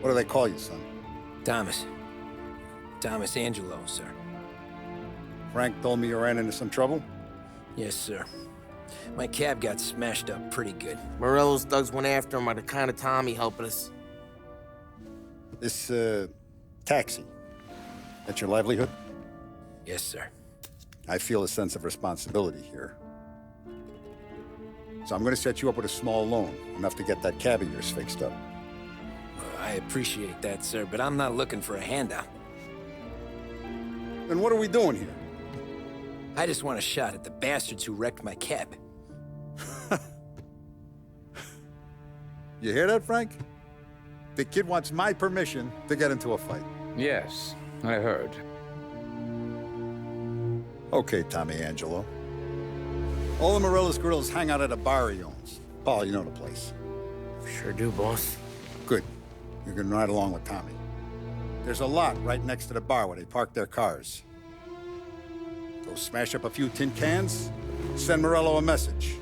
What do they call you, son? Thomas. Thomas Angelo, sir. Frank told me you ran into some trouble? Yes, sir. My cab got smashed up pretty good. Morello's thugs went after him by the kind of Tommy helping us. This, taxi. That's your livelihood? Yes, sir. I feel a sense of responsibility here. So I'm gonna set you up with a small loan, enough to get that cab of yours fixed up. I appreciate that, sir, but I'm not looking for a handout. Then what are we doing here? I just want a shot at the bastards who wrecked my cab. You hear that, Frank? The kid wants my permission to get into a fight. Yes, I heard. Okay, Tommy Angelo. All the Morello's grills hang out at a bar he owns. Paul, you know the place. Sure do, boss. Good. You can ride along with Tommy. There's a lot right next to the bar where they park their cars. Go smash up a few tin cans, send Morello a message.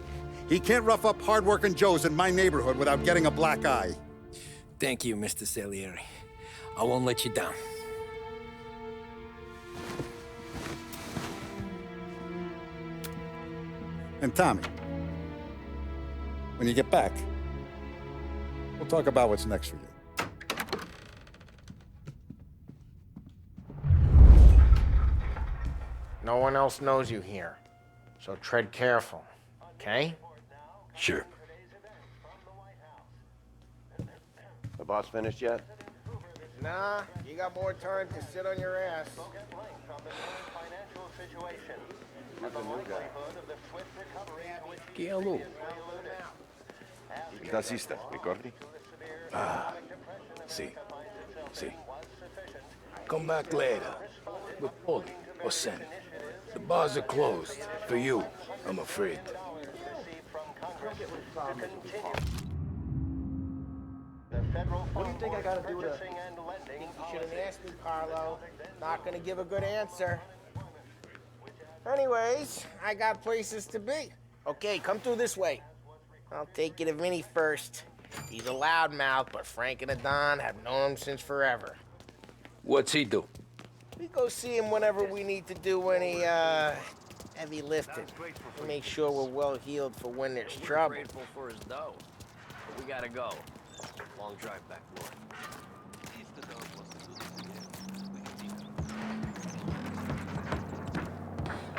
He can't rough up hard-working Joes in my neighborhood without getting a black eye. Thank you, Mr. Salieri. I won't let you down. And Tommy, when you get back, we'll talk about what's next for you. No one else knows you here, so tread careful, okay? Sure. The boss finished yet? Nah, you got more time to sit on your ass. ¿Qué habló? Das ist er, ricordi? Sí. Sí. Come back later. With Polly or Sen. The bars are closed. For you, I'm afraid. What do you think I gotta do to... You should have asked me, Carlo. Not gonna give a good answer. Anyways, I got places to be. Okay, come through this way. I'll take you to Vinny first. He's a loudmouth, but Frank and the Don have known him since forever. What's he do? We go see him whenever we need to do any, heavy lifting. To make sure we're well healed for when there's trouble. Grateful for his dough. But we gotta go. Long drive back north.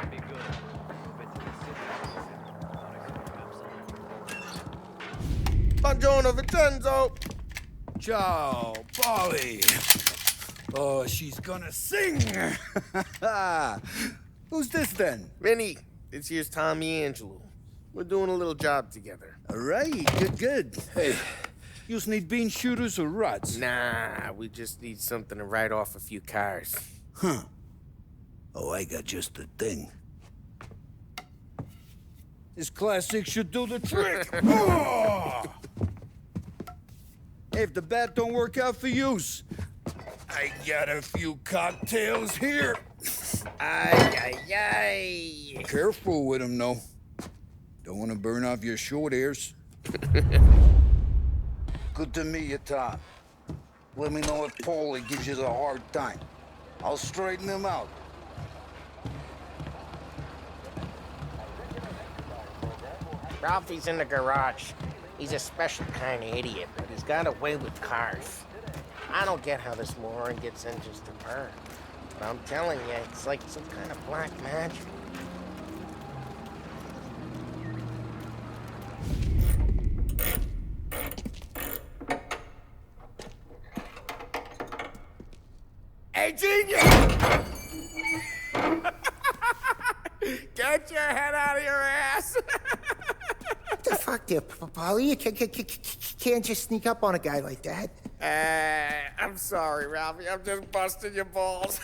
Be good. Buongiorno, Vincenzo! Ciao, Polly. Oh, she's gonna sing. Who's this then? Vinny, this here's Tommy Angelo. We're doing a little job together. All right, good. Hey, you need bean shooters or rods? Nah, we just need something to write off a few cars. Huh. Oh, I got just the thing. This classic should do the trick. Oh! Hey, if the bat don't work out for use, I got a few cocktails here. Ay. Careful with them, though. Don't want to burn off your short hairs. Good to meet you, Tom. Let me know if Paulie gives you the hard time. I'll straighten him out. Ralphie's in the garage. He's a special kind of idiot, but he's got a way with cars. I don't get how this moron gets engines to burn. But I'm telling you, it's like some kind of black magic. Hey, genius! Get your head out of your ass! What the fuck there, Polly? You can't just sneak up on a guy like that. I'm sorry, Ralphie. I'm just busting your balls.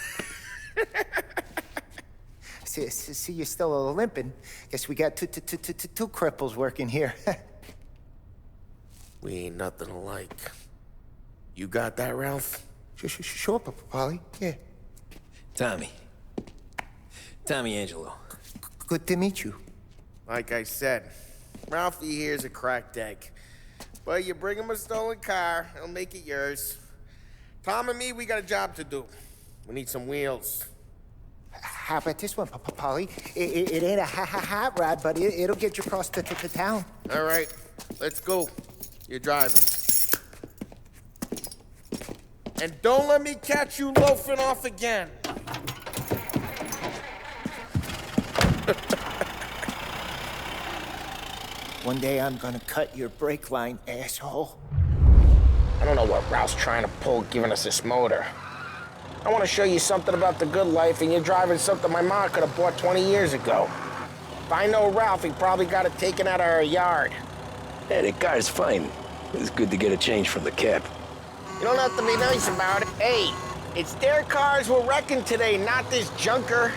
See, you're still limping. Guess we got two cripples working here. We ain't nothing alike. You got that, Ralph? Sure, Polly. Yeah. Tommy Angelo. Good to meet you. Like I said, Ralphie here's a cracked egg. But you bring him a stolen car, he'll make it yours. Tom and me, we got a job to do. We need some wheels. How about this one, Polly? It ain't a hot rod, but it'll get you across to town. All right, let's go. You're driving. And don't let me catch you loafing off again. One day I'm gonna cut your brake line, asshole. I don't know what Ralph's trying to pull giving us this motor. I want to show you something about the good life, and you're driving something my mom could have bought 20 years ago. If I know Ralph, he probably got it taken out of our yard. Yeah, the car's fine. It's good to get a change from the cab. You don't have to be nice about it. Hey, it's their cars we're wrecking today, not this junker.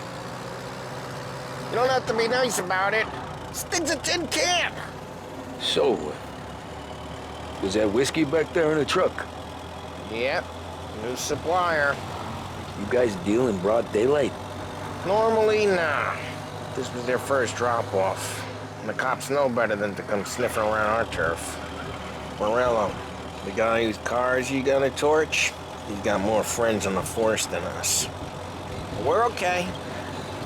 You don't have to be nice about it. This thing's a tin can. So, was that whiskey back there in the truck? Yep, new supplier. You guys deal in broad daylight? Normally, nah. This was their first drop-off. And the cops know better than to come sniffing around our turf. Morello, the guy whose cars you got a torch, he's got more friends on the force than us. But we're okay,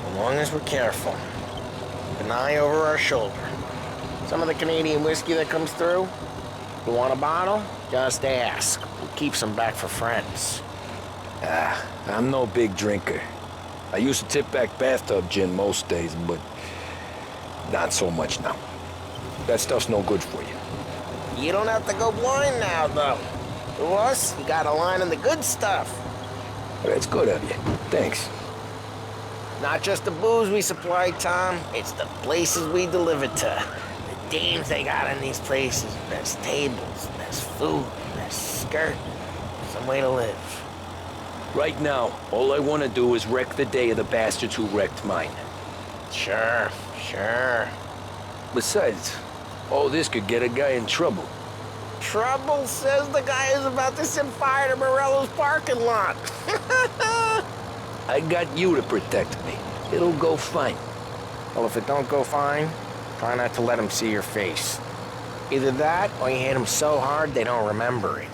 as long as we're careful. Keep an eye over our shoulder. Some of the Canadian whiskey that comes through, you want a bottle? Just ask. We'll keep some back for friends. I'm no big drinker. I used to tip back bathtub gin most days, but not so much now. That stuff's no good for you. You don't have to go blind now, though. To us, you got a line on the good stuff. That's good of you. Thanks. Not just the booze we supply, Tom. It's the places we deliver to. The dames they got in these places. Best tables, best food, best skirt. Some way to live. Right now, all I want to do is wreck the day of the bastards who wrecked mine. Sure. Besides, all this could get a guy in trouble. Trouble, says the guy who's about to set fire to Morello's parking lot. I got you to protect me. It'll go fine. Well, if it don't go fine, try not to let them see your face. Either that, or you hit them so hard they don't remember it.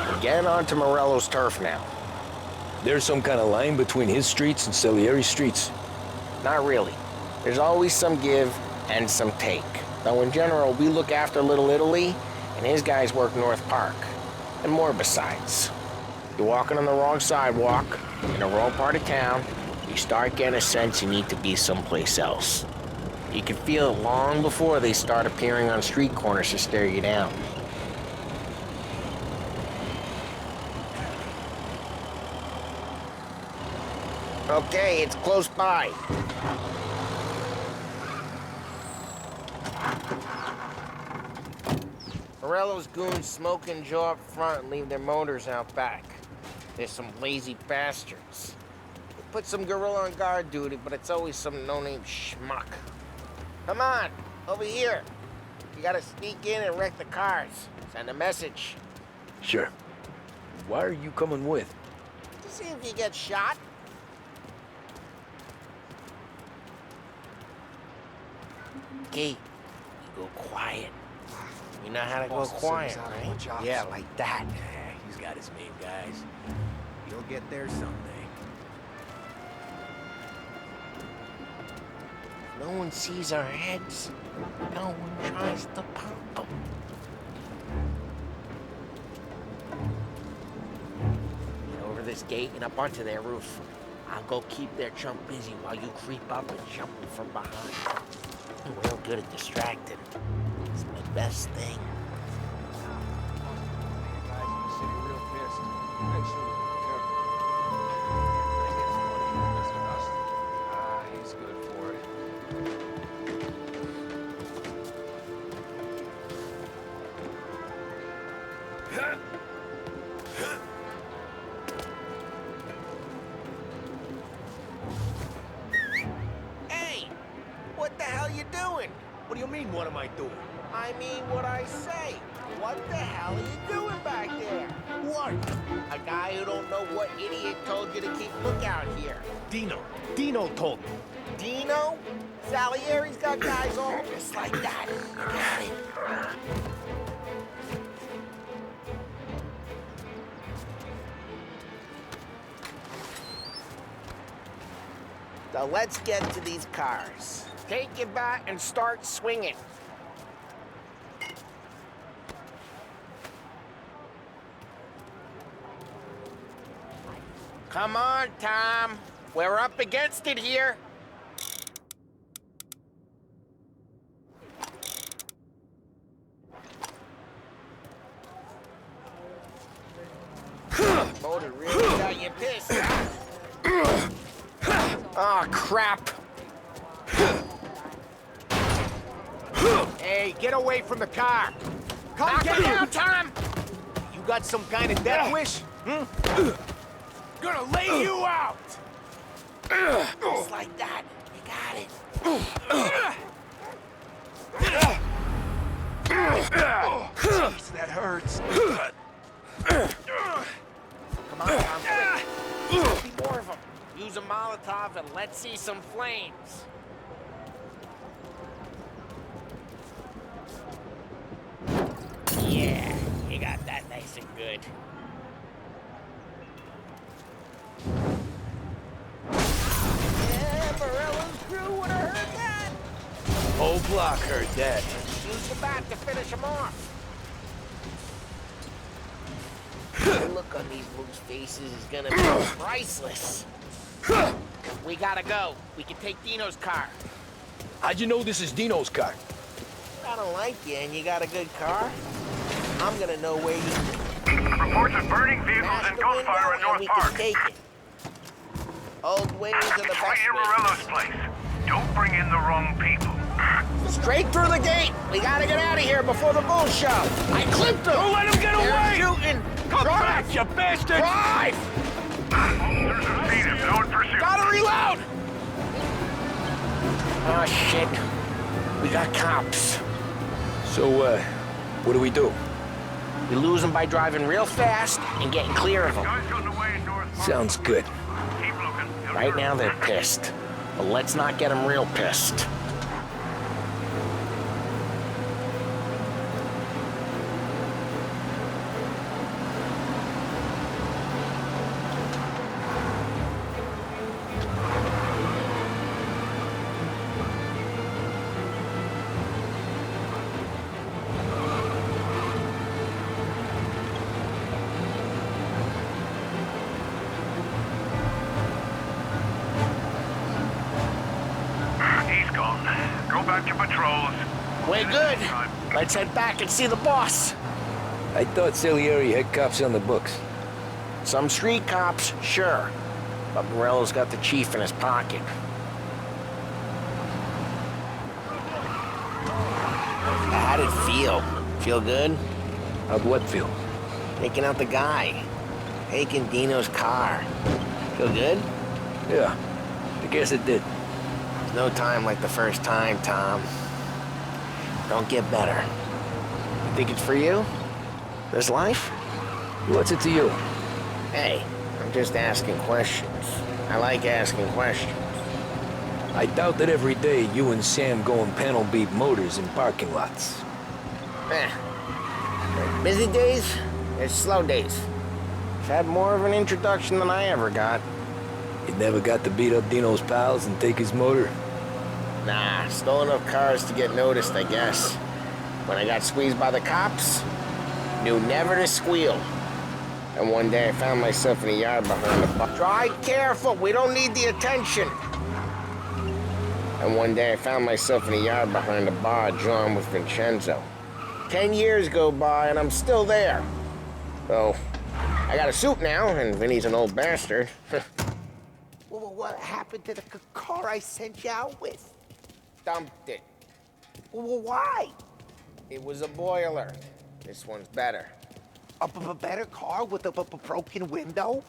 We're getting onto Morello's turf now. There's some kind of line between his streets and Salieri streets. Not really. There's always some give and some take. Though in general, we look after Little Italy, and his guys work North Park. And more besides. You're walking on the wrong sidewalk, in the wrong part of town, you start getting a sense you need to be someplace else. You can feel it long before they start appearing on street corners to stare you down. Okay, it's close by. Morello's goons smoke and jaw up front and leave their motors out back. There's some lazy bastards. They put some gorilla on guard duty, but it's always some no-name schmuck. Come on, over here. You gotta sneak in and wreck the cars. Send a message. Sure. Why are you coming with? To see if you get shot. Okay, you go quiet. You know how to go quiet, right? Yeah, like that. Yeah, he's got his main guys. You'll get there someday. No one sees our heads. No one tries to pump them. Get over this gate and up onto their roof. I'll go keep their chump busy while you creep up and jump them from behind. I'm real good at distracting. It's my best thing. He's good for it. Hey! What the hell you doing? What do you mean, what am I doing? I mean what I say. What the hell are you doing back there? Who are you? A guy who don't don't know what idiot told you to keep lookout here. Dino told me. Dino? Salieri's got guys all just like that. Got it. So let's get to these cars. Take your bat and start swinging. Come on, Tom. We're up against it here. Motor really got you pissed. Oh, crap. Hey, get away from the car. Come Knock get it him. down, Tom. You got some kind of death wish? Gonna lay you out. Just like that. You got it. Jeez, that hurts. Come on, Tom. Quick. Be more of them. Use a Molotov and let's see some flames. Yeah, you got that nice and good. Yeah, Morello's crew would have heard that. Whole block heard that. Use the bat to finish him off. The look on these moose faces is gonna be priceless. We gotta go. We can take Dino's car. How'd you know this is Dino's car? I don't like you and you got a good car. I'm gonna know where you Reports of burning vehicles smash and the gunfire in window and North we Park. can take it. Old ways are the It's best right near ways. Morello's place. Don't bring in the wrong people. Straight through the gate. We gotta get out of here before the bull show. I clipped him. Don't let him get They're away! shooting. Come Drive. back, you bastard! Drive! Officers have seen him. No in pursuit. Gotta reload! Oh, shit. We got cops. So, what do we do? We lose them by driving real fast and getting clear of them. Guys gotten away in North Park. Sounds good. Keep looking. Right now they're pissed. But let's not get them real pissed. He's gone. Go back to patrols. We're good. Let's head back and see the boss. I thought Salieri had cops on the books. Some street cops, sure. But Morello's got the chief in his pocket. How'd it feel? Feel good? How'd what feel? Taking out the guy. Taking Dino's car. Feel good? Yeah, I guess it did. There's no time like the first time, Tom. Don't get better. You think it's for you? This life? What's it to you? Hey, I'm just asking questions. I like asking questions. I doubt that every day you and Sam go and panel beat motors in parking lots. There's busy days, there's slow days. I've had more of an introduction than I ever got. You never got to beat up Dino's pals and take his motor? Nah, stole enough cars to get noticed, I guess. When I got squeezed by the cops, knew never to squeal. And one day I found myself in a yard behind the bar. Drive careful, we don't need the attention. And one day I found myself in a yard behind the bar drawn with Vincenzo. 10 years go by and I'm still there. So, I got a suit now, and Vinny's an old bastard. Well, what happened to the car I sent you out with? Dumped it. Well, why? It was a boiler. This one's better. A better car with a broken window?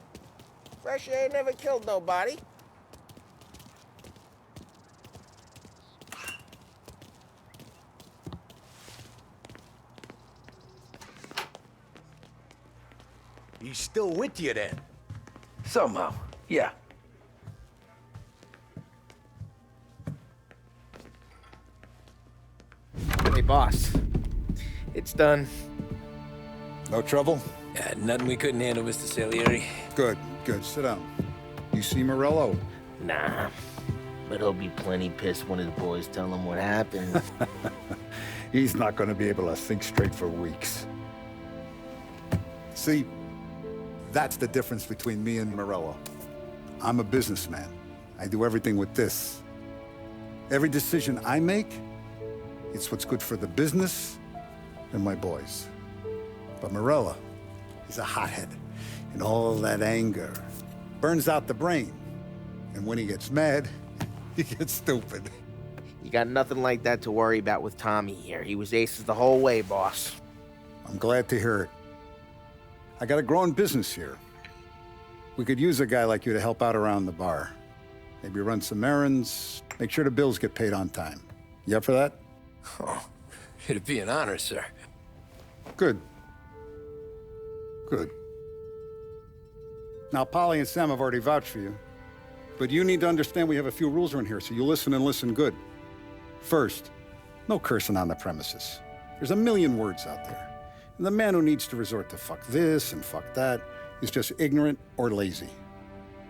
Fresh air never killed nobody. He's still with you then? Somehow, yeah. Hey, boss. It's done. No trouble? Yeah, nothing we couldn't handle, Mr. Salieri. Good, good. Sit down. You see Morello? Nah. But he'll be plenty pissed when his boys tell him what happened. He's not going to be able to think straight for weeks. See, that's the difference between me and Morello. I'm a businessman. I do everything with this. Every decision I make, it's what's good for the business and my boys. But Morello, he's a hothead. And all that anger burns out the brain. And when he gets mad, he gets stupid. You got nothing like that to worry about with Tommy here. He was aces the whole way, boss. I'm glad to hear it. I got a growing business here. We could use a guy like you to help out around the bar. Maybe run some errands, make sure the bills get paid on time. You up for that? Oh, it'd be an honor, sir. Good. Good. Now, Polly and Sam have already vouched for you. But you need to understand we have a few rules around here, so you listen and listen good. First, no cursing on the premises. There's a million words out there. And the man who needs to resort to fuck this and fuck that is just ignorant or lazy.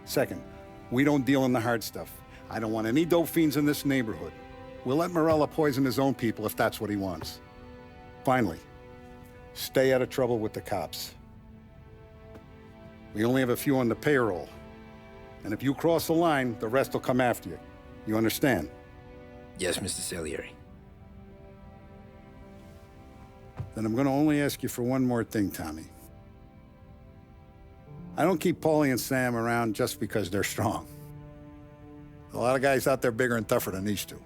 Second, we don't deal in the hard stuff. I don't want any dope fiends in this neighborhood. We'll let Morella poison his own people if that's what he wants. Finally, stay out of trouble with the cops. We only have a few on the payroll. And if you cross the line, the rest will come after you. You understand? Yes, Mr. Salieri. Then I'm gonna only ask you for one more thing, Tommy. I don't keep Paulie and Sam around just because they're strong. A lot of guys out there bigger and tougher than these two.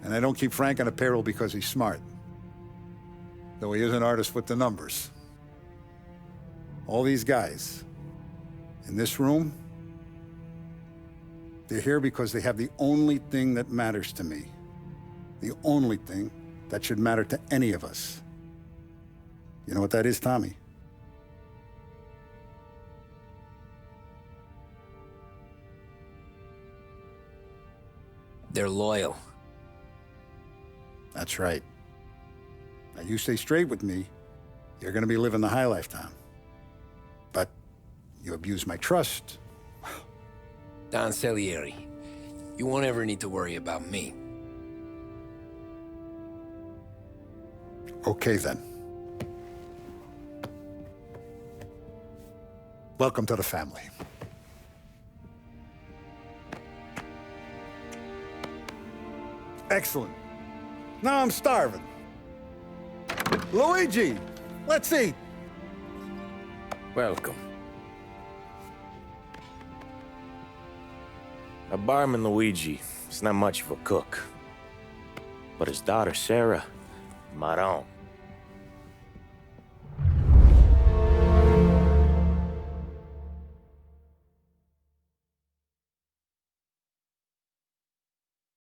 And I don't keep Frank on the payroll because he's smart. Though he is an artist with the numbers. All these guys in this room, they're here because they have the only thing that matters to me. The only thing that should matter to any of us. You know what that is, Tommy? They're loyal. That's right. Now, you stay straight with me, you're gonna be living the high life, Tom. But you abuse my trust. Don Salieri, you won't ever need to worry about me. Okay, then. Welcome to the family. Excellent. Now I'm starving. Luigi, let's eat. Welcome. A barman Luigi is not much of a cook. But his daughter, Sarah, maron.